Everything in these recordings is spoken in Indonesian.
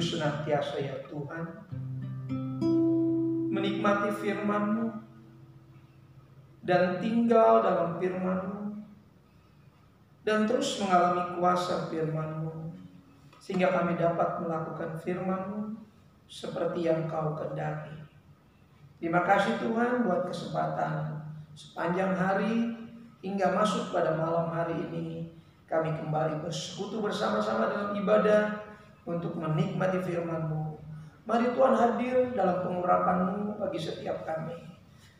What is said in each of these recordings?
senantiasa ya Tuhan menikmati firman-Mu dan tinggal dalam firman-Mu dan terus mengalami kuasa firman-Mu sehingga kami dapat melakukan firman-Mu seperti yang Kau kehendaki. Terima kasih Tuhan buat kesempatan sepanjang hari hingga masuk pada malam hari ini kami kembali bersekutu bersama-sama dalam ibadah untuk menikmati firman-Mu. Mari Tuhan hadir dalam pengurapan-Mu bagi setiap kami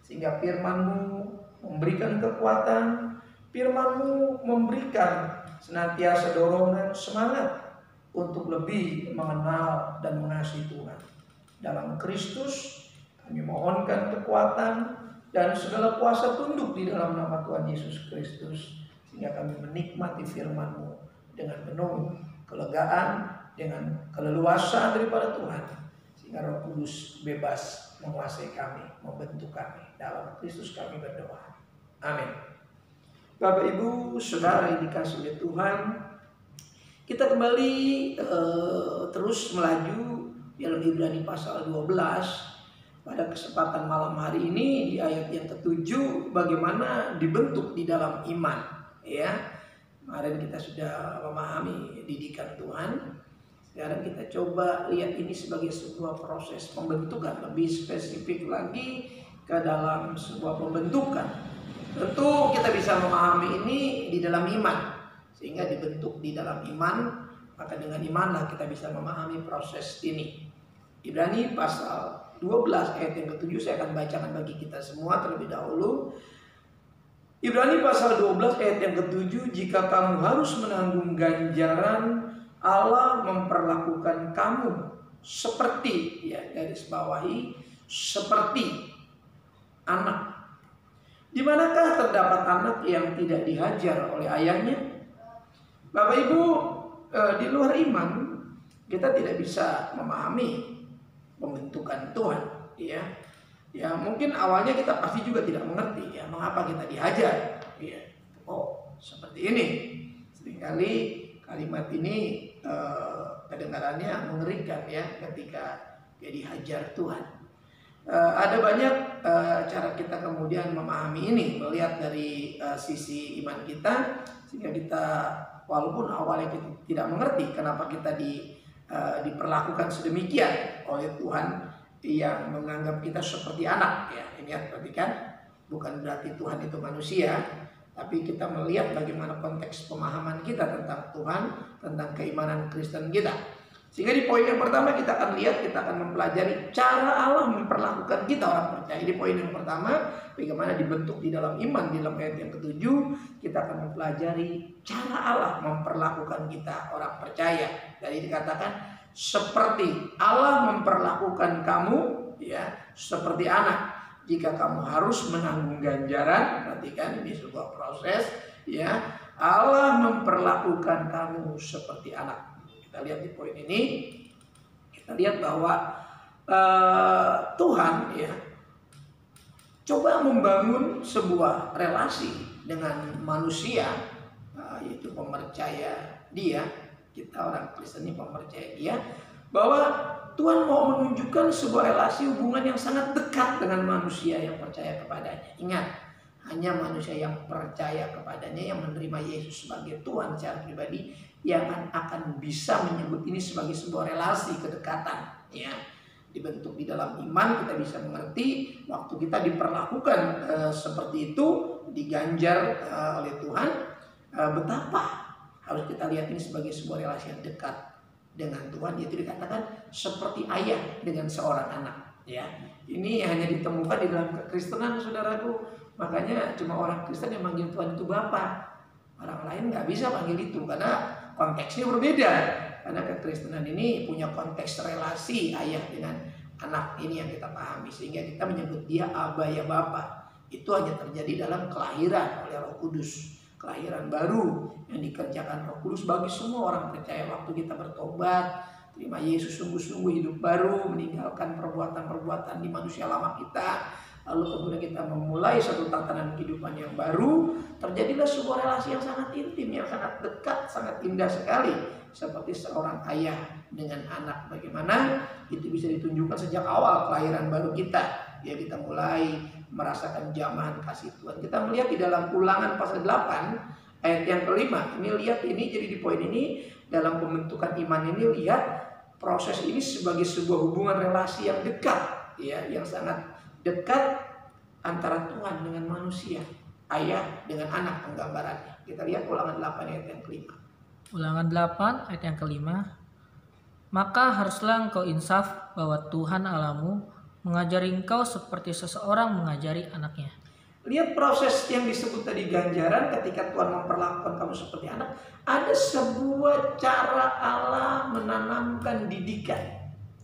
sehingga firman-Mu memberikan kekuatan, firman-Mu memberikan senantiasa dorongan, semangat untuk lebih mengenal dan mengasihi Tuhan. Dalam Kristus kami mohonkan kekuatan dan segala kuasa tunduk di dalam nama Tuhan Yesus Kristus sehingga kami menikmati firman-Mu dengan penuh kelegaan, dengan keleluasaan daripada Tuhan sehingga Roh Kudus bebas menguasai kami, membentuk kami. Dalam Kristus kami berdoa. Amin. Bapak Ibu Saudara yang dikasihi oleh Tuhan, kita kembali terus melaju dalam Ibrani pasal 12 pada kesempatan malam hari ini di ayat yang ke-7 bagaimana dibentuk di dalam iman. Ya, kemarin kita sudah memahami didikan Tuhan. Sekarang kita coba lihat ini sebagai sebuah proses pembentukan, lebih spesifik lagi ke dalam sebuah pembentukan. Tentu kita bisa memahami ini di dalam iman, sehingga dibentuk di dalam iman, maka dengan imanlah kita bisa memahami proses ini. Ibrani pasal 12 ayat yang ke-7 saya akan bacakan bagi kita semua terlebih dahulu. Ibrani pasal 12 ayat yang ke-7, jika kamu harus menanggung ganjaran, Allah memperlakukan kamu seperti, ya garis bawahi, seperti anak. Di manakah terdapat anak yang tidak dihajar oleh ayahnya? Bapak Ibu, di luar iman kita tidak bisa memahami pembentukan Tuhan, ya. Ya mungkin awalnya kita pasti juga tidak mengerti, ya mengapa kita dihajar, ya. Oh seperti ini. Seringkali kalimat ini kedengarannya mengerikan, ya ketika dia dihajar Tuhan. Ada banyak cara kita kemudian memahami ini, melihat dari sisi iman kita, sehingga kita walaupun awalnya kita tidak mengerti kenapa kita diperlakukan sedemikian oleh Tuhan yang menganggap kita seperti anak, ya. Ingat, perhatikan, bukan berarti Tuhan itu manusia, tapi kita melihat bagaimana konteks pemahaman kita tentang Tuhan, tentang keimanan Kristen kita. Sehingga di poin yang pertama kita akan lihat, kita akan mempelajari cara Allah memperlakukan kita orang percaya. Di poin yang pertama, bagaimana dibentuk di dalam iman. Di dalam ayat yang ke-7 kita akan mempelajari cara Allah memperlakukan kita orang percaya. Jadi dikatakan seperti Allah memperlakukan kamu, ya, seperti anak. Jika kamu harus menanggung ganjaran, perhatikan ini sebuah proses, ya. Allah memperlakukan kamu seperti anak. Kita lihat di poin ini, kita lihat bahwa Tuhan, ya, coba membangun sebuah relasi dengan manusia, yaitu pemercaya dia. Kita orang Kristen ini mempercayai dia, bahwa Tuhan mau menunjukkan sebuah relasi hubungan yang sangat dekat dengan manusia yang percaya kepadanya. Ingat, hanya manusia yang percaya kepadanya, yang menerima Yesus sebagai Tuhan secara pribadi, yang akan bisa menyebut ini sebagai sebuah relasi kedekatan, ya. Dibentuk di dalam iman, kita bisa mengerti waktu kita diperlakukan seperti itu, diganjar oleh Tuhan, betapa harus kita lihat ini sebagai sebuah relasi yang dekat dengan Tuhan, yaitu dikatakan seperti ayah dengan seorang anak, ya. Ini hanya ditemukan di dalam kekristenan, saudaraku. Makanya cuma orang Kristen yang manggil Tuhan itu Bapa. Orang lain nggak bisa panggil itu karena konteksnya berbeda. Karena kekristenan ini punya konteks relasi ayah dengan anak, ini yang kita pahami, sehingga kita menyebut dia Aba ya Bapa. Itu hanya terjadi dalam kelahiran oleh Roh Kudus. Kelahiran baru yang dikerjakan Roh Kudus bagi semua orang percaya. Waktu kita bertobat, terima Yesus sungguh-sungguh hidup baru, meninggalkan perbuatan-perbuatan di manusia lama kita, lalu kemudian kita memulai satu tatanan kehidupan yang baru, terjadilah sebuah relasi yang sangat intim, yang sangat dekat, sangat indah sekali, seperti seorang ayah dengan anak. Bagaimana itu bisa ditunjukkan sejak awal kelahiran baru kita, ya, kita mulai merasakan jamahan kasih Tuhan. Kita melihat di dalam Ulangan pasal 8 ayat yang kelima. Ini lihat ini, jadi di poin ini dalam pembentukan iman ini lihat proses ini sebagai sebuah hubungan relasi yang dekat, ya, yang sangat dekat antara Tuhan dengan manusia, ayah dengan anak penggambarannya. Kita lihat Ulangan 8 ayat yang kelima. Ulangan 8 ayat yang kelima. Maka haruslah engkau insaf bahwa Tuhan Allahmu mengajari engkau seperti seseorang mengajari anaknya. Lihat proses yang disebut tadi ganjaran, ketika Tuhan memperlakukan kamu seperti anak. Ada sebuah cara Allah menanamkan didikan,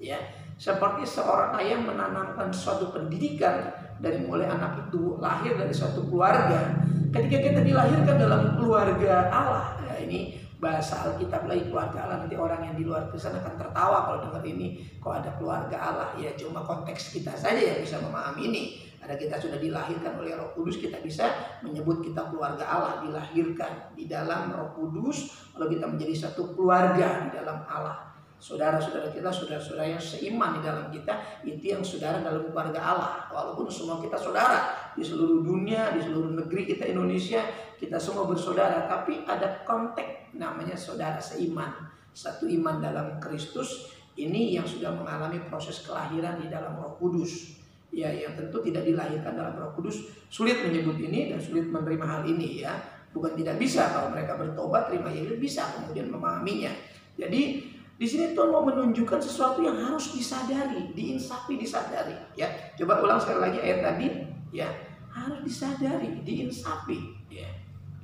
ya. Seperti seorang ayah menanamkan suatu pendidikan dari mulai anak itu lahir dari suatu keluarga. Ketika kita dilahirkan dalam keluarga Allah, ya, ini bahasa Alkitab lagi keluarga Allah. Nanti orang yang di luar sana akan tertawa kalau dengar ini, kok ada keluarga Allah. Ya, cuma konteks kita saja yang bisa memahami ini. Karena kita sudah dilahirkan oleh Roh Kudus, kita bisa menyebut kita keluarga Allah, dilahirkan di dalam Roh Kudus, lalu kita menjadi satu keluarga di dalam Allah. Saudara-saudara kita, saudara-saudara yang seiman di dalam kita, itu yang saudara dalam keluarga Allah. Walaupun semua kita saudara di seluruh dunia, di seluruh negeri kita Indonesia, kita semua bersaudara, tapi ada konteks namanya saudara seiman, satu iman dalam Kristus. Ini yang sudah mengalami proses kelahiran di dalam Roh Kudus, ya, yang tentu tidak dilahirkan dalam Roh Kudus sulit menyebut ini dan sulit menerima hal ini, ya. Bukan tidak bisa, kalau mereka bertobat terima Yesus bisa kemudian memahaminya. Jadi di sini Tuhan mau menunjukkan sesuatu yang harus disadari, diinsafi, disadari, ya. Coba ulang sekali lagi ayat tadi, ya. Harus disadari, diinsafi, ya.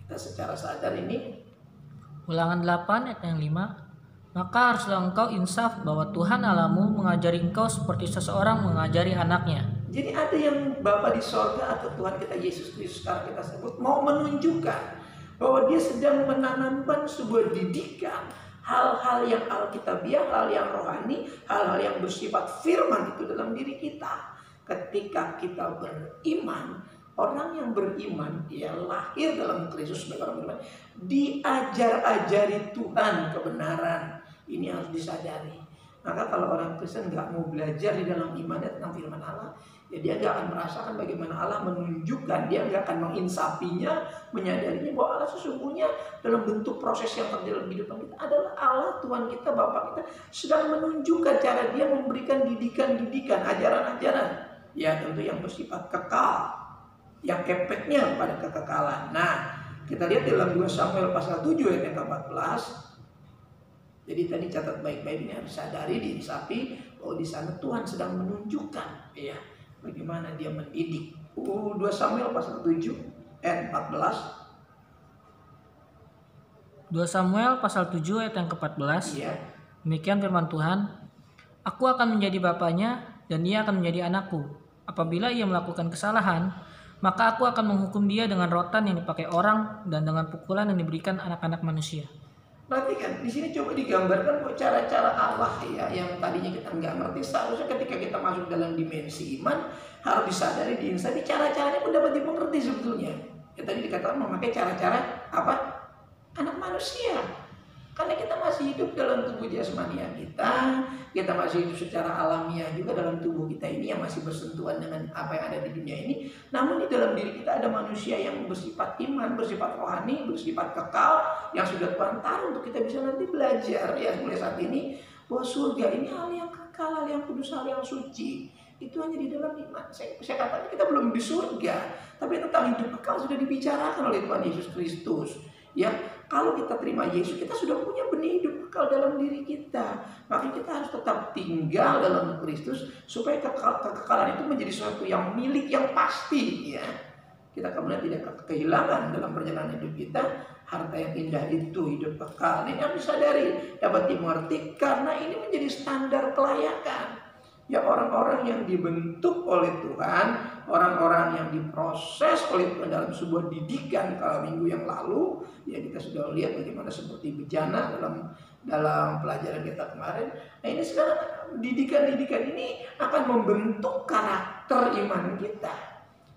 Kita secara sadar ini. Ulangan 8 ayat yang 5. Maka haruslah engkau insaf bahwa Tuhan Allahmu mengajari engkau seperti seseorang mengajari anaknya. Jadi ada yang Bapa di sorga atau Tuhan kita Yesus Kristus sekarang kita sebut mau menunjukkan bahwa dia sedang menanamkan sebuah didikan, hal-hal yang alkitabiah, hal yang rohani, hal-hal yang bersifat firman itu dalam diri kita. Ketika kita beriman, orang yang beriman, dia lahir dalam Kristus sebagai orang beriman, diajar-ajari Tuhan kebenaran. Ini harus disadari. Maka kalau orang Kristen nggak mau belajar di dalam imannya tentang firman Allah, ya dia nggak akan merasakan bagaimana Allah menunjukkan, dia nggak akan menginsapinya, menyadarinya bahwa Allah sesungguhnya dalam bentuk proses yang terjadi dalam kehidupan kita adalah Allah, Tuhan kita, Bapa kita sedang menunjukkan cara dia memberikan didikan-didikan, ajaran-ajaran, ya tentu yang bersifat kekal, yang efeknya pada kekekalan. Nah, kita lihat dalam 2 Samuel pasal 7 ayat yang ke-14. Jadi tadi catat baik-baik, ini harus sadari, diinsafi bahwa di sana Tuhan sedang menunjukkan, ya, bagaimana dia mendidik. 2 Samuel pasal 7 ayat 14. 2 Samuel pasal 7 ayat yang ke-14. Iya. Demikian firman Tuhan, aku akan menjadi bapaknya dan ia akan menjadi anakku. Apabila ia melakukan kesalahan, maka aku akan menghukum dia dengan rotan yang dipakai orang dan dengan pukulan yang diberikan anak-anak manusia. Perhatikan, di sini coba digambarkan kok cara-cara Allah ya, yang tadinya kita nggak ngerti. Seharusnya ketika kita masuk dalam dimensi iman, harus disadari, diinsati cara-caranya pun dapat dimengerti sebetulnya. Ya tadi dikatakan memakai cara-cara apa? Anak manusia. Karena kita masih hidup dalam tubuh jasmania kita masih hidup secara alamiah juga dalam tubuh kita ini yang masih bersentuhan dengan apa yang ada di dunia ini. Namun di dalam diri kita ada manusia yang bersifat iman, bersifat rohani, bersifat kekal, yang sudah Tuhan taruh untuk kita bisa nanti belajar ya mulai saat ini bahwa surga ini hal yang kekal, hal yang kudus, hal yang suci. Itu hanya di dalam iman. Saya katakan kita belum di surga, tapi tentang hidup kekal sudah dibicarakan oleh Tuhan Yesus Kristus. Ya, kalau kita terima Yesus, kita sudah punya benih hidup kekal dalam diri kita. Maka kita harus tetap tinggal dalam Kristus supaya kekekalan itu menjadi sesuatu yang milik, yang pasti. Ya, kita kemudian tidak kehilangan dalam perjalanan hidup kita harta yang indah itu, hidup kekal. Ini harus disadari, dapat dimengerti karena ini menjadi standar kelayakan. Ya, orang-orang yang dibentuk oleh Tuhan, orang-orang yang diproses oleh Tuhan dalam sebuah didikan kala minggu yang lalu, ya kita sudah lihat bagaimana seperti bejana dalam pelajaran kita kemarin. Nah ini sekarang didikan-didikan ini akan membentuk karakter iman kita,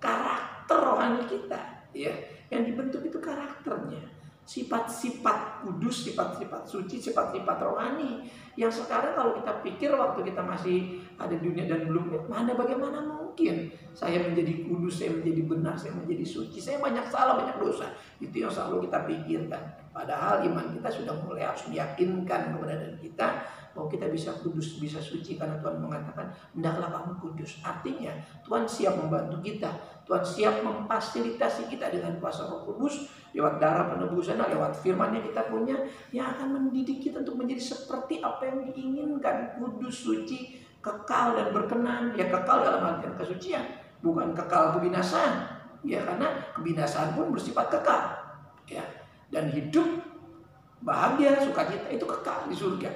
karakter rohani kita, ya. Yang dibentuk itu karakternya, sifat-sifat kudus, sifat-sifat suci, sifat-sifat rohani. Yang sekarang kalau kita pikir waktu kita masih ada dunia dan belum, mana bagaimana mungkin saya menjadi kudus, saya menjadi benar, saya menjadi suci, saya banyak salah, banyak dosa. Itu yang selalu kita pikirkan. Padahal iman kita sudah mulai harus meyakinkan keberadaan kita bahwa kita bisa kudus, bisa suci karena Tuhan mengatakan hendaklah kamu kudus. Artinya Tuhan siap membantu kita, Tuhan siap memfasilitasi kita dengan kuasa Roh Kudus lewat darah penebusan, lewat firman yang kita punya yang akan mendidik kita untuk menjadi seperti apa yang diinginkan, kudus, suci, kekal dan berkenan. Ya kekal dalam artian kesucian, bukan kekal kebinasaan. Ya karena kebinasaan pun bersifat kekal. Ya, dan hidup bahagia, sukacita itu kekal di surga.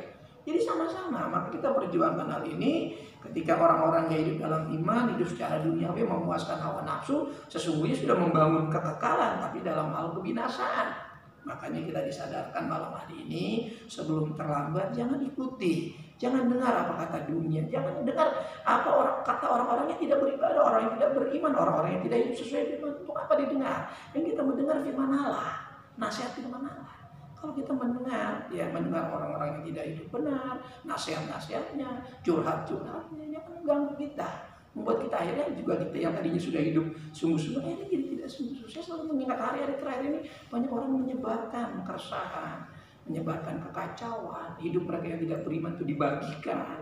Jadi sama-sama, maka kita perjuangkan hal ini. Ketika orang-orang yang hidup dalam iman, hidup secara duniawi, memuaskan hawa nafsu, sesungguhnya sudah membangun kekekalan, tapi dalam hal kebinasaan. Makanya kita disadarkan malam hari ini, sebelum terlambat, jangan ikuti, jangan dengar apa kata dunia, jangan dengar apa kata orang-orang yang tidak beribadah, orang yang tidak beriman, orang-orang yang tidak hidup sesuai firman. Untuk apa didengar? Yang kita mendengar firman Allah, nasihat firman Allah. Kalau kita mendengar orang-orang yang tidak hidup benar, nasihat-nasihatnya, curhat-curhatnya, ini akan mengganggu kita, membuat kita akhirnya juga kita yang tadinya sudah hidup sungguh-sungguh, ini jadi tidak sungguh-sungguh. Saya selalu mengingat hari-hari terakhir ini banyak orang menyebarkan keresahan, menyebarkan kekacauan, hidup mereka yang tidak beriman itu dibagikan,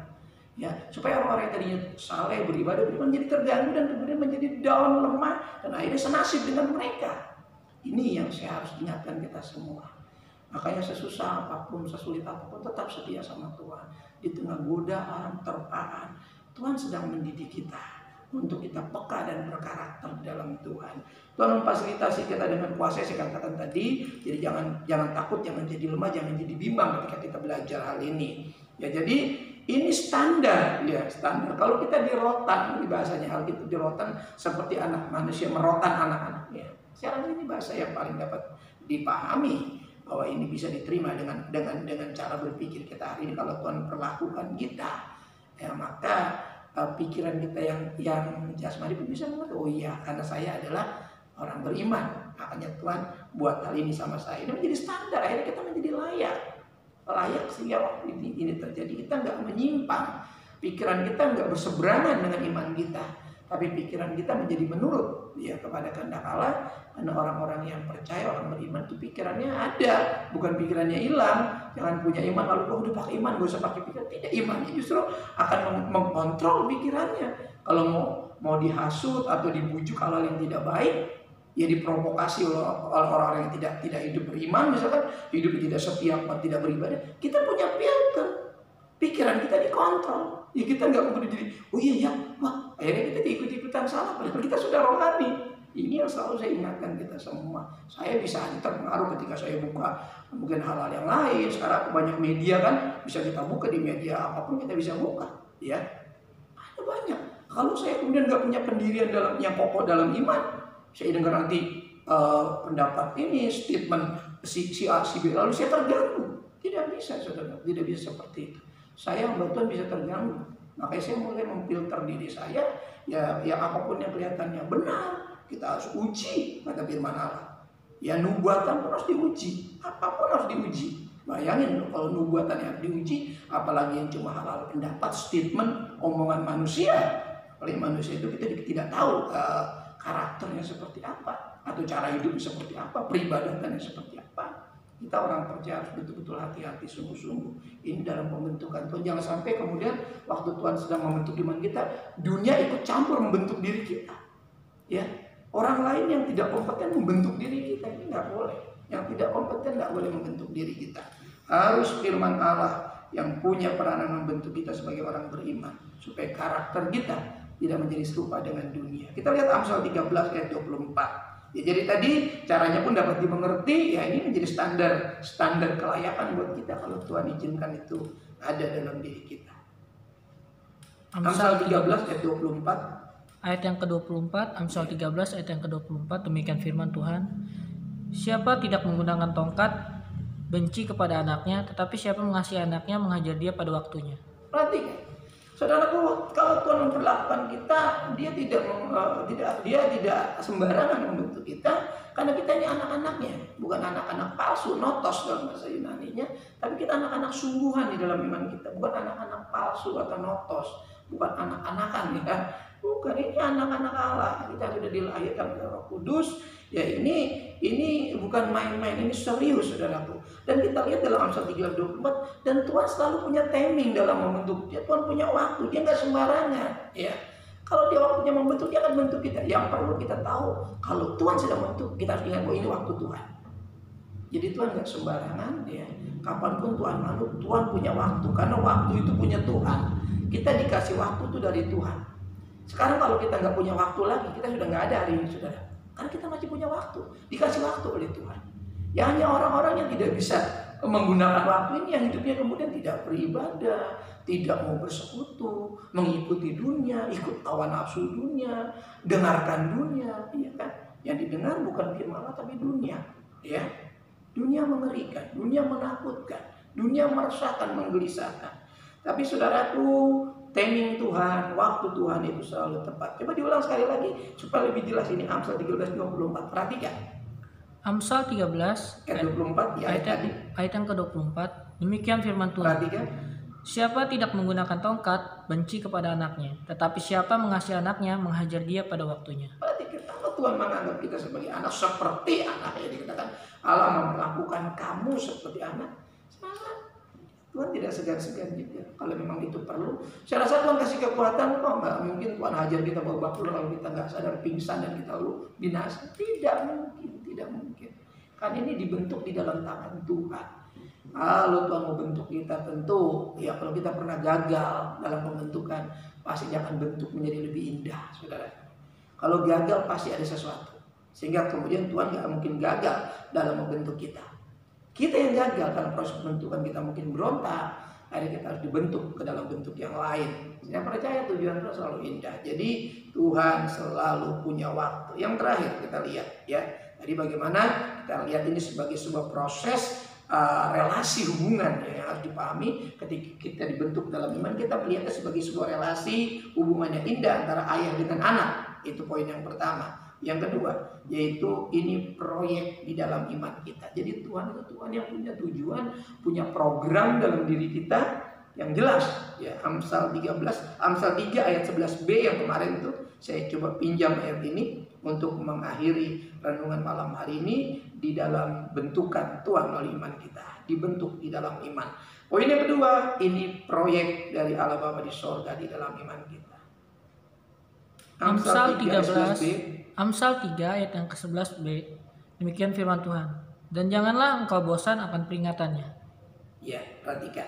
ya supaya orang-orang yang tadinya saleh beribadah menjadi terganggu dan kemudian menjadi down, lemah, dan akhirnya senasib dengan mereka. Ini yang saya harus ingatkan kita semua. Makanya sesusah apapun, sesulit apapun, tetap setia sama Tuhan. Di tengah godaan, terpaan, Tuhan sedang mendidik kita untuk kita peka dan berkarakter dalam Tuhan. Tuhan memfasilitasi kita dengan kuasa, saya katakan tadi. Jadi jangan takut, jangan jadi lemah, jangan jadi bimbang ketika kita belajar hal ini. Ya jadi ini standar, ya standar. Kalau kita dirotan, di bahasanya hal itu dirotan seperti anak manusia merotan anak-anaknya. Sekarang ini bahasa yang paling dapat dipahami. Bahwa ini bisa diterima dengan cara berpikir kita hari ini. Kalau Tuhan perlakukan kita, ya maka pikiran kita yang jasmani pun bisa mengerti. Oh iya, karena saya adalah orang beriman, makanya Tuhan buat hal ini sama saya. Ini menjadi standar. Akhirnya kita menjadi layak sehingga waktu ini terjadi kita nggak menyimpang, pikiran kita nggak berseberangan dengan iman kita, tapi pikiran kita menjadi menurut ya kepada kehendak Allah. Karena orang-orang yang percaya, orang beriman itu pikirannya ada, bukan pikirannya hilang. Jangan punya iman lalu kau udah pakai iman, gak usah pakai pikiran. Tidak, imannya justru akan mengkontrol pikirannya. Kalau mau dihasut atau dibujuk hal yang tidak baik, ya diprovokasi oleh orang-orang yang tidak hidup beriman, misalkan hidup tidak setia, tidak beribadah. Kita punya filter, pikiran kita dikontrol. Ya kita nggak kemudian jadi, oh iya ya, wah akhirnya kita ikut-ikutan salah. Padahal kita sudah rohani. Ini yang selalu saya ingatkan kita semua. Saya bisa terpengaruh ketika saya buka mungkin hal-hal yang lain. Sekarang banyak media kan, bisa kita buka di media apapun kita bisa buka, ya. Ada banyak. Kalau saya kemudian nggak punya pendirian dalam yang kokoh dalam iman, saya dengar nanti pendapat ini, statement si A, si B, lalu saya terganggu. Tidak bisa, saudara. Tidak bisa seperti itu. Saya hamba Tuhan bisa terganggu. Makanya saya mulai memfilter diri saya. Ya apapun yang kelihatannya benar, kita harus uji, kata firman Allah. Ya nubuatan pun harus diuji, apapun harus diuji. Bayangin kalau nubuatan yang diuji, apalagi yang cuma hal-hal pendapat, statement, omongan manusia. Oleh manusia itu kita tidak tahu karakternya seperti apa, atau cara hidupnya seperti apa, peribadatannya seperti apa. Kita orang percaya harus betul-betul hati-hati, sungguh-sungguh. Ini dalam pembentukan Tuhan. Jangan sampai kemudian waktu Tuhan sedang membentuk iman kita, dunia ikut campur membentuk diri kita. Ya, orang lain yang tidak kompeten membentuk diri kita, ini nggak boleh. Yang tidak kompeten nggak boleh membentuk diri kita. Harus firman Allah yang punya peranan membentuk kita sebagai orang beriman, supaya karakter kita tidak menjadi serupa dengan dunia. Kita lihat Amsal 13 ayat 24. Ya, jadi tadi caranya pun dapat dimengerti. Ya, ini menjadi standar kelayakan buat kita kalau Tuhan izinkan itu ada dalam diri kita. Amsal 13 ayat 24. Ayat yang ke-24, Amsal 13 ayat yang ke-24, demikian firman Tuhan. Siapa tidak menggunakan tongkat benci kepada anaknya, tetapi siapa mengasihi anaknya menghajar dia pada waktunya. Perhatikan, saudaraku, kalau Tuhan memperlakukan kita, dia tidak sembarangan membentuk kita, karena kita ini anak-anaknya, bukan anak-anak palsu, notos dalam bahasa Yunaninya, tapi kita anak-anak sungguhan di dalam iman kita, bukan anak-anak palsu atau notos, bukan anak-anakan ya. Bukan, ini anak-anak Allah. Kita sudah dilahirkan oleh Roh Kudus. Ya ini bukan main-main, ini serius saudaraku. Dan kita lihat dalam Amsal 13:24, dan Tuhan selalu punya timing dalam membentuk dia. Tuhan punya waktu, dia nggak sembarangan. Ya, kalau dia waktunya membentuk, dia akan bentuk kita. Yang perlu kita tahu, kalau Tuhan sedang membentuk, kita harus ingat bahwa ini waktu Tuhan. Jadi Tuhan nggak sembarangan. Ya, kapanpun Tuhan mau, Tuhan punya waktu, karena waktu itu punya Tuhan. Kita dikasih waktu itu dari Tuhan. Sekarang kalau kita nggak punya waktu lagi, kita sudah nggak ada hari ini, saudara. Karena kita masih punya waktu, dikasih waktu oleh Tuhan. Ya, hanya orang-orang yang tidak bisa menggunakan waktu ini yang hidupnya kemudian tidak beribadah, tidak mau bersekutu, mengikuti dunia, ikut hawa nafsu dunia, dengarkan dunia, ya kan? Yang didengar bukan firman Allah tapi dunia, ya. Dunia mengerikan, dunia menakutkan, dunia meresahkan, menggelisahkan. Tapi saudaraku, timing Tuhan, waktu Tuhan itu selalu tepat. Coba diulang sekali lagi supaya lebih jelas. Ini Amsal 13:24. Perhatikan. Amsal 13 ayat 24 ya, ayat yang ke-24. Demikian firman Tuhan. Perhatikan. Siapa tidak menggunakan tongkat benci kepada anaknya, tetapi siapa mengasihi anaknya menghajar dia pada waktunya. Perhatikan, kalau Tuhan menganggap kita sebagai anak, seperti anak, ya dikatakan Allah memperlakukan kamu seperti anak. Tuhan tidak segan-segan juga. Kalau memang itu perlu, saya rasa Tuhan kasih kekuatan kok. Nggak mungkin Tuhan hajar kita babak belur kalau kita nggak sadar, pingsan dan kita lalu binasa. Tidak mungkin, tidak mungkin. Kan ini dibentuk di dalam tangan Tuhan. Kalau Tuhan mau bentuk kita, tentu ya kalau kita pernah gagal dalam pembentukan, pasti dia akan bentuk menjadi lebih indah, saudara. Kalau gagal pasti ada sesuatu, sehingga kemudian Tuhan nggak mungkin gagal dalam membentuk kita. Kita yang gagal dalam proses pembentukan, kita mungkin berontak, akhirnya kita harus dibentuk ke dalam bentuk yang lain. Saya percaya tujuan Tuhan selalu indah. Jadi Tuhan selalu punya waktu. Yang terakhir kita lihat ya, tadi bagaimana kita lihat ini sebagai sebuah proses relasi hubungan ya, yang harus dipahami ketika kita dibentuk dalam iman. Kita melihatnya sebagai sebuah relasi hubungan yang indah antara ayah dengan anak. Itu poin yang pertama. Yang kedua, yaitu ini proyek di dalam iman kita. Jadi Tuhan itu Tuhan yang punya tujuan, punya program dalam diri kita yang jelas. Ya, Amsal 3 ayat 11b yang kemarin itu saya coba pinjam ayat ini untuk mengakhiri renungan malam hari ini di dalam bentukan Tuhan melalui iman kita. Dibentuk di dalam iman. Poin yang kedua, ini proyek dari Allah Bapa di sorga di dalam iman kita. Amsal 3 ayat yang ke-11b. Demikian firman Tuhan. Dan janganlah engkau bosan akan peringatannya. Ya, perhatikan.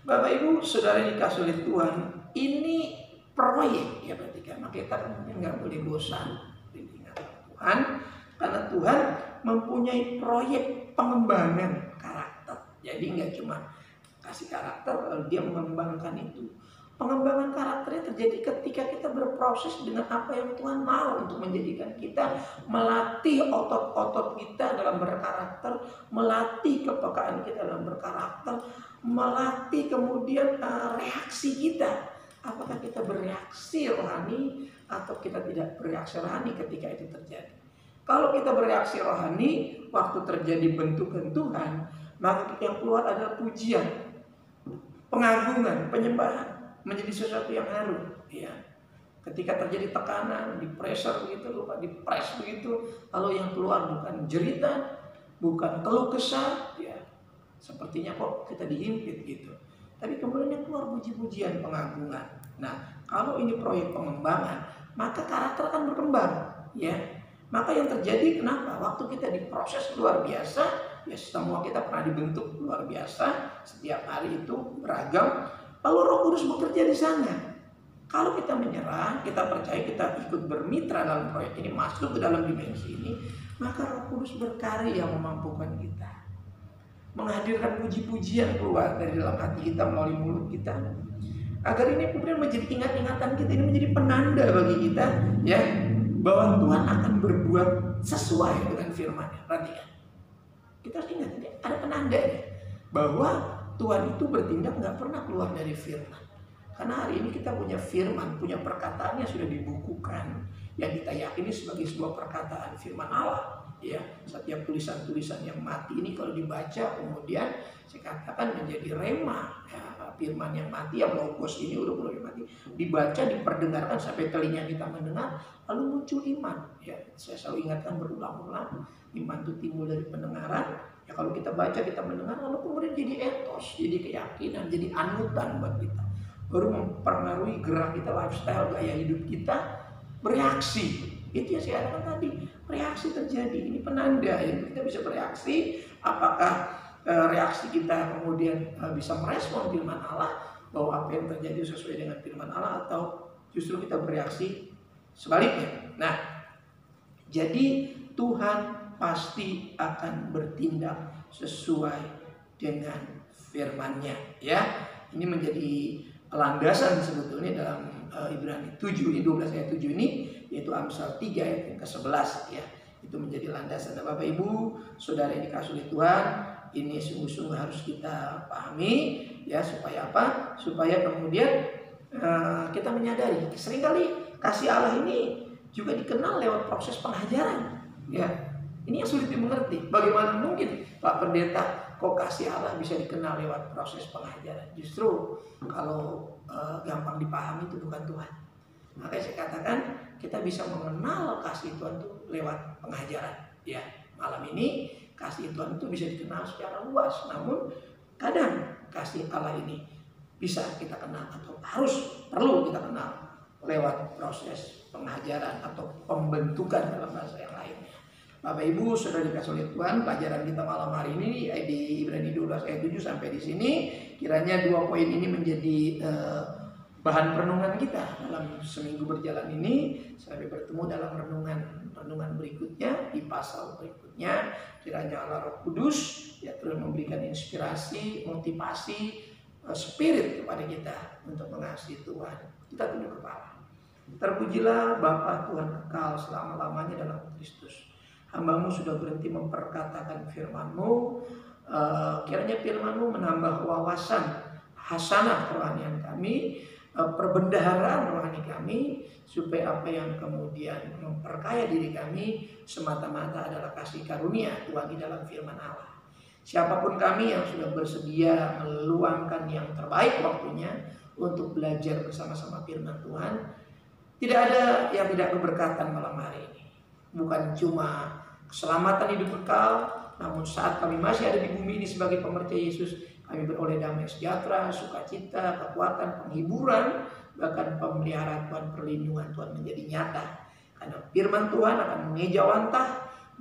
Bapak Ibu, saudara yang dikasih oleh Tuhan, ini proyek ya, perhatikan. Maka kita mungkin nggak boleh bosan dengan Tuhan. Tuhan, karena Tuhan mempunyai proyek pengembangan karakter. Jadi nggak cuma kasih karakter lalu dia mengembangkan itu. Pengembangan karakternya terjadi ketika kita berproses dengan apa yang Tuhan mau untuk menjadikan kita, melatih otot-otot kita dalam berkarakter, melatih kepekaan kita dalam berkarakter, melatih kemudian reaksi kita. Apakah kita bereaksi rohani atau kita tidak bereaksi rohani ketika itu terjadi. Kalau kita bereaksi rohani, waktu terjadi bentukan Tuhan, maka yang keluar adalah pujian, pengagungan, penyembahan, menjadi sesuatu yang harum. Ya. Ketika terjadi tekanan, di pressure begitu, lupa di press begitu, lalu yang keluar bukan jeritan, bukan keluh kesah, ya. Sepertinya kok kita dihimpit gitu. Tapi kemudian yang keluar puji-pujian, pengagungan. Nah, kalau ini proyek pengembangan, maka karakter akan berkembang, ya. Maka yang terjadi kenapa? Waktu kita diproses luar biasa, ya semua kita pernah dibentuk luar biasa, setiap hari itu beragam. Lalu Roh Kudus bekerja di sana. Kalau kita menyerah, kita percaya, kita ikut bermitra dalam proyek ini, masuk ke dalam dimensi ini, maka Roh Kudus berkarya memampukan kita, menghadirkan puji-pujian keluar dari dalam hati kita melalui mulut kita, agar ini kemudian menjadi ingat-ingatan kita, ini menjadi penanda bagi kita, ya, bahwa Tuhan akan berbuat sesuai dengan firman-Nya. Perhatikan, kita harus ingat ini ada penandanya bahwa Tuhan itu bertindak nggak pernah keluar dari firman. Karena hari ini kita punya firman, punya perkataan yang sudah dibukukan, yang kita yakini sebagai sebuah perkataan firman Allah. Ya, setiap tulisan-tulisan yang mati ini kalau dibaca kemudian saya katakan menjadi rema, ya, firman yang mati, yang logos ini udah mati, dibaca, diperdengarkan sampai telinga kita mendengar, lalu muncul iman. Ya, saya selalu ingatkan berulang-ulang, iman itu timbul dari pendengaran. Ya, kalau kita baca, kita mendengar, lalu kemudian jadi etos, jadi keyakinan, jadi anutan buat kita. Baru mempengaruhi gerak kita, lifestyle, gaya hidup kita, bereaksi. Itu yang saya katakan tadi, reaksi terjadi. Ini penanda ya, kita bisa bereaksi. Apakah reaksi kita kemudian bisa merespon firman Allah, bahwa apa yang terjadi sesuai dengan firman Allah, atau justru kita bereaksi sebaliknya. Nah, jadi Tuhan pasti akan bertindak sesuai dengan firman-Nya, ya. Ini menjadi landasan sebetulnya dalam Ibrani 7, 12 ayat 7 ini, yaitu Amsal 3 ayat yang ke-11, ya. Itu menjadi landasan. Dan Bapak Ibu, Saudara yang dikasihi Tuhan, ini sungguh-sungguh harus kita pahami, ya, supaya apa? Supaya kemudian kita menyadari, seringkali kasih Allah ini juga dikenal lewat proses pengajaran, ya. Ini yang sulit dimengerti. Bagaimana mungkin Pak Pendeta kok kasih Allah bisa dikenal lewat proses pengajaran? Justru kalau gampang dipahami itu bukan Tuhan. Makanya saya katakan kita bisa mengenal kasih Tuhan itu lewat pengajaran. Ya, malam ini kasih Tuhan itu bisa dikenal secara luas. Namun kadang kasih Allah ini bisa kita kenal atau perlu kita kenal lewat proses pengajaran atau pembentukan dalam bahasa yang lainnya. Bapak Ibu sudah dikasih oleh Tuhan, pelajaran kita malam hari ini di Ibrani 12 ayat 7 sampai di sini. Kiranya 2 poin ini menjadi bahan renungan kita dalam seminggu berjalan ini, sampai bertemu dalam renungan berikutnya, di pasal berikutnya. Kiranya Allah Roh Kudus ya terus memberikan inspirasi, motivasi, spirit kepada kita untuk mengasihi Tuhan. Kita tunduk kepala. Terpujilah Bapa Tuhan kekal selama-lamanya dalam Kristus. Hamba-Mu sudah berhenti memperkatakan firman-Mu. Kiranya firman-Mu menambah wawasan, hasanah kerohanian kami, perbendaharaan rohani kami, supaya apa yang kemudian memperkaya diri kami semata-mata adalah kasih karunia Tuhan di dalam firman Allah. Siapapun kami yang sudah bersedia meluangkan yang terbaik waktunya untuk belajar bersama-sama firman Tuhan, tidak ada yang tidak keberkatan malam hari ini. Bukan cuma keselamatan hidup kekal, namun saat kami masih ada di bumi ini sebagai pemercaya Yesus, kami beroleh damai sejahtera, sukacita, kekuatan, penghiburan, bahkan pemeliharaan Tuhan, perlindungan Tuhan menjadi nyata. Karena firman Tuhan akan mengejawantah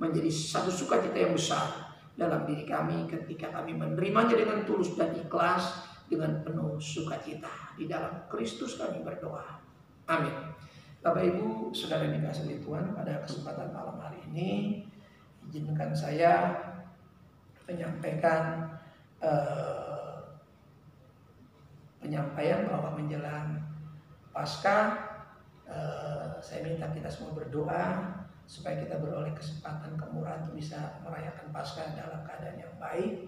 menjadi satu sukacita yang besar dalam diri kami ketika kami menerimanya dengan tulus dan ikhlas, dengan penuh sukacita. Di dalam Kristus kami berdoa. Amin. Bapak Ibu, saudara yang dikasihi Tuhan, pada kesempatan malam hari ini izinkan saya menyampaikan penyampaian bahwa menjelang Paskah saya minta kita semua berdoa supaya kita beroleh kesempatan kemurahan untuk bisa merayakan Paskah dalam keadaan yang baik,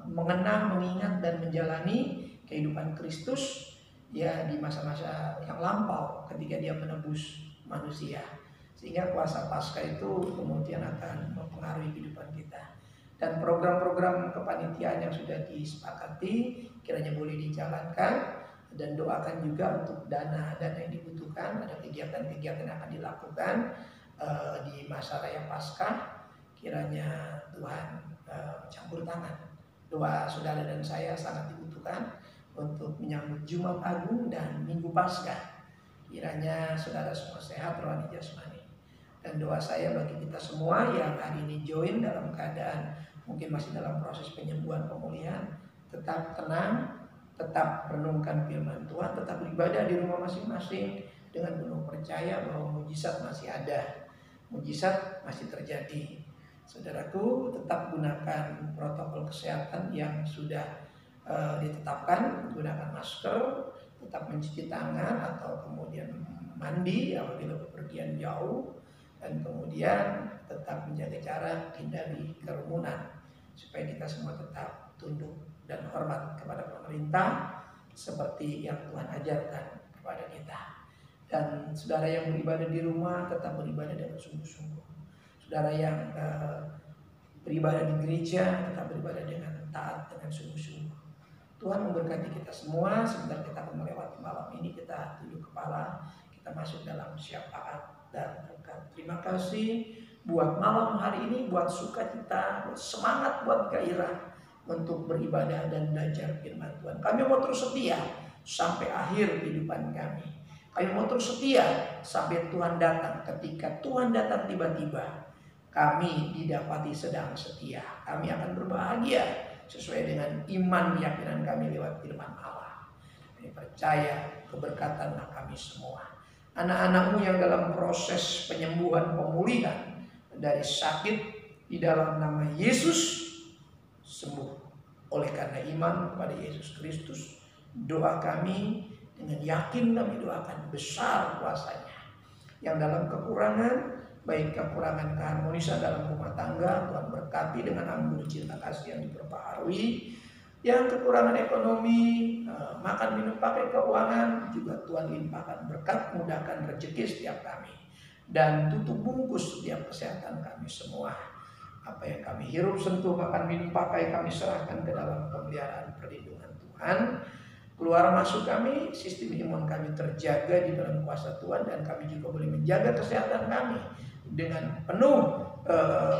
mengenang, mengingat dan menjalani kehidupan Kristus ya di masa-masa yang lampau ketika dia menebus manusia, sehingga kuasa Paskah itu kemudian akan mempengaruhi kehidupan kita. Dan program-program kepanitiaan yang sudah disepakati kiranya boleh dijalankan, dan doakan juga untuk dana yang dibutuhkan. Ada kegiatan-kegiatan yang akan dilakukan di masa raya Paskah. Kiranya Tuhan campur tangan. Doa saudara dan saya sangat dibutuhkan untuk menyambut Jumat Agung dan Minggu Paskah. Kiranya saudara semua sehat rohani jasmani. Dan doa saya bagi kita semua yang hari ini join dalam keadaan mungkin masih dalam proses penyembuhan pemulihan, tetap tenang, tetap renungkan firman Tuhan, tetap beribadah di rumah masing-masing dengan penuh percaya bahwa mujizat masih ada, mujizat masih terjadi. Saudaraku, tetap gunakan protokol kesehatan yang sudah ditetapkan, gunakan masker, tetap mencuci tangan atau kemudian mandi apabila bepergian jauh, dan kemudian tetap menjaga jarak, hindari kerumunan supaya kita semua tetap tunduk dan hormat kepada pemerintah seperti yang Tuhan ajarkan kepada kita. Dan saudara yang beribadah di rumah tetap beribadah dengan sungguh-sungguh. Saudara yang beribadah di gereja tetap beribadah dengan taat, dengan sungguh-sungguh. Tuhan memberkati kita semua. Sebentar kita akan melewati malam ini, kita tunduk kepala, kita masuk dalam syafaat dan berkat. Terima kasih buat malam hari ini, buat sukacita, buat semangat, buat gairah untuk beribadah dan belajar firman Tuhan. Kami mau terus setia sampai akhir kehidupan kami. Kami mau terus setia sampai Tuhan datang. Ketika Tuhan datang tiba-tiba, kami didapati sedang setia. Kami akan berbahagia sesuai dengan iman keyakinan kami lewat firman Allah. Kami percaya keberkatanlah kami semua. Anak-anakmu yang dalam proses penyembuhan pemulihan dari sakit, di dalam nama Yesus sembuh. Oleh karena iman kepada Yesus Kristus, doa kami dengan yakin kami doakan besar kuasanya. Yang dalam kekurangan, baik kekurangan keharmonisan dalam rumah tangga, Tuhan berkati dengan anugerah cinta kasih yang diperbaharui. Yang kekurangan ekonomi, makan minum pakai keuangan, juga Tuhan limpahkan berkat, mudahkan rezeki setiap kami, dan tutup bungkus setiap kesehatan kami semua. Apa yang kami hirup, sentuh, makan minum pakai, kami serahkan ke dalam pemeliharaan perlindungan Tuhan. Keluar masuk kami, sistem imun kami terjaga di dalam kuasa Tuhan, dan kami juga boleh menjaga kesehatan kami dengan penuh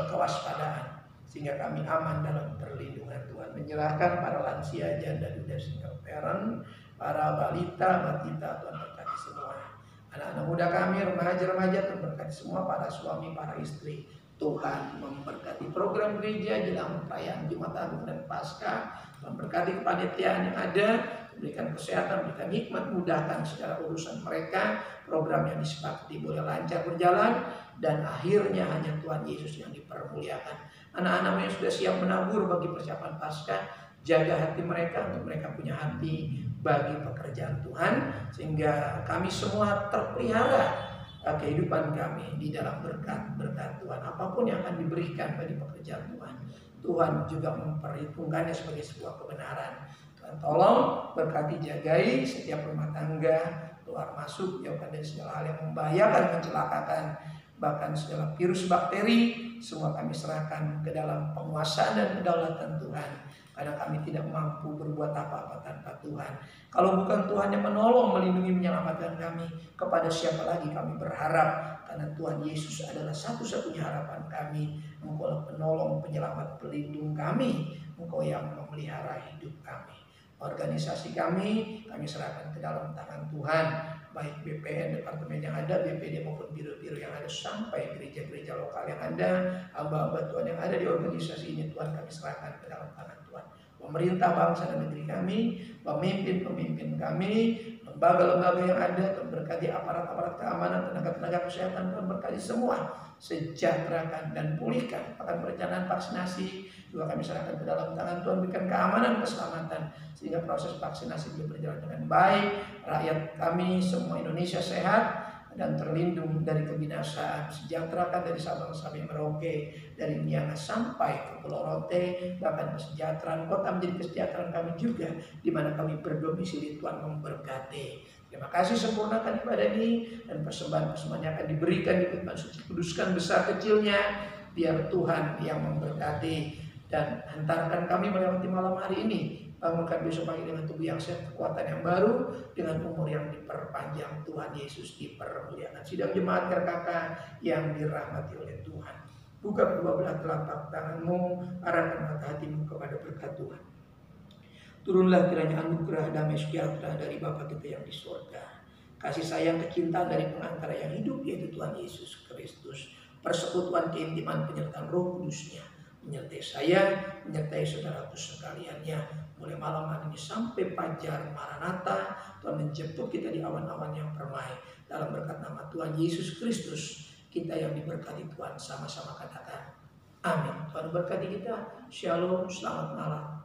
kewaspadaan, sehingga kami aman dalam perlindungan Tuhan. Menyerahkan para lansia, janda, duda, single parent, para balita, batita, Tuhan berkati semua. Anak-anak muda kami, remaja-remaja, Tuhan berkati semua. Para suami, para istri, Tuhan memberkati program gereja jelang perayaan Jumat Agung dan Paskah. Memberkati kepanitiaan yang ada, berikan kesehatan, berikan hikmat, mudahkan segala urusan mereka. Program yang disepakati boleh lancar berjalan, dan akhirnya hanya Tuhan Yesus yang dipermuliakan. Anak-anakmu yang sudah siap menabur bagi persiapan Paskah, jaga hati mereka untuk mereka punya hati bagi pekerjaan Tuhan, sehingga kami semua terpelihara kehidupan kami di dalam berkat-berkat Tuhan. Apapun yang akan diberikan bagi pekerjaan Tuhan, Tuhan juga memperhitungkannya sebagai sebuah kebenaran. Tuhan tolong berkati, jagai setiap rumah tangga, keluar masuk, jauhkan dari segala hal yang membahayakan, mencelakakan, bahkan segala virus, bakteri, semua kami serahkan ke dalam penguasaan dan kedaulatan Tuhan. Karena kami tidak mampu berbuat apa-apa tanpa Tuhan. Kalau bukan Tuhan yang menolong, melindungi, menyelamatkan kami, kepada siapa lagi kami berharap? Karena Tuhan Yesus adalah satu-satunya harapan kami. Engkau penolong, penyelamat, pelindung kami. Engkau yang memelihara hidup kami. Organisasi kami serahkan ke dalam tangan Tuhan. Baik BPN, departemen yang ada, BPD maupun biro-biro yang ada, sampai gereja-gereja lokal yang ada, hamba-hamba Tuhan yang ada di organisasi ini, Tuhan kami serahkan ke dalam tangan Tuhan. pemerintah bangsa dan negeri kami, pemimpin-pemimpin kami, lembaga-lembaga yang ada. Tuhan berkati aparat-aparat keamanan, tenaga-tenaga kesehatan. Tuhan berkati semua, sejahterakan dan pulihkan. Bahkan perencanaan vaksinasi juga kami serahkan ke dalam tangan Tuhan. Berikan keamanan, keselamatan, sehingga proses vaksinasi boleh berjalan dengan baik. Rakyat kami semua Indonesia sehat dan terlindung dari kebinasaan. Sejahterakan dari Sabang sampai Merauke, dari Miangas sampai ke Pulau Rote. Bahkan kesejahteraan kota menjadi kesejahteraan kami juga, di mana kami berdomisili. Tuhan memberkati. Terima kasih, sempurnakan ibadah ini, dan persembahan-persembahan yang akan diberikan di Tuhan Suci, kuduskan besar kecilnya, biar Tuhan yang memberkati. Dan hantarkan kami melewati malam hari ini, bangunkan besok pagi dengan tubuh yang sehat, kekuatan yang baru, dengan umur yang diperpanjang. Tuhan Yesus dipermuliakan. Sidang jemaat RKK yang dirahmati oleh Tuhan, buka kedua belah telapak tanganmu, arahkan mata hatimu kepada berkat Tuhan. Turunlah kiranya anugerah damai sejahtera dari Bapa kita yang di surga, kasih sayang kecintaan dari pengantara yang hidup, yaitu Tuhan Yesus Kristus, persekutuan keintiman penyertaan Roh Kudusnya menyertai saya, menyertai saudaraku sekaliannya, mulai malam hari ini sampai fajar Maranatha. Tuhan menjemput kita di awan-awan yang permai. Dalam berkat nama Tuhan Yesus Kristus, kita yang diberkati Tuhan, sama-sama katakan amin. Tuhan berkati kita. Shalom, selamat malam.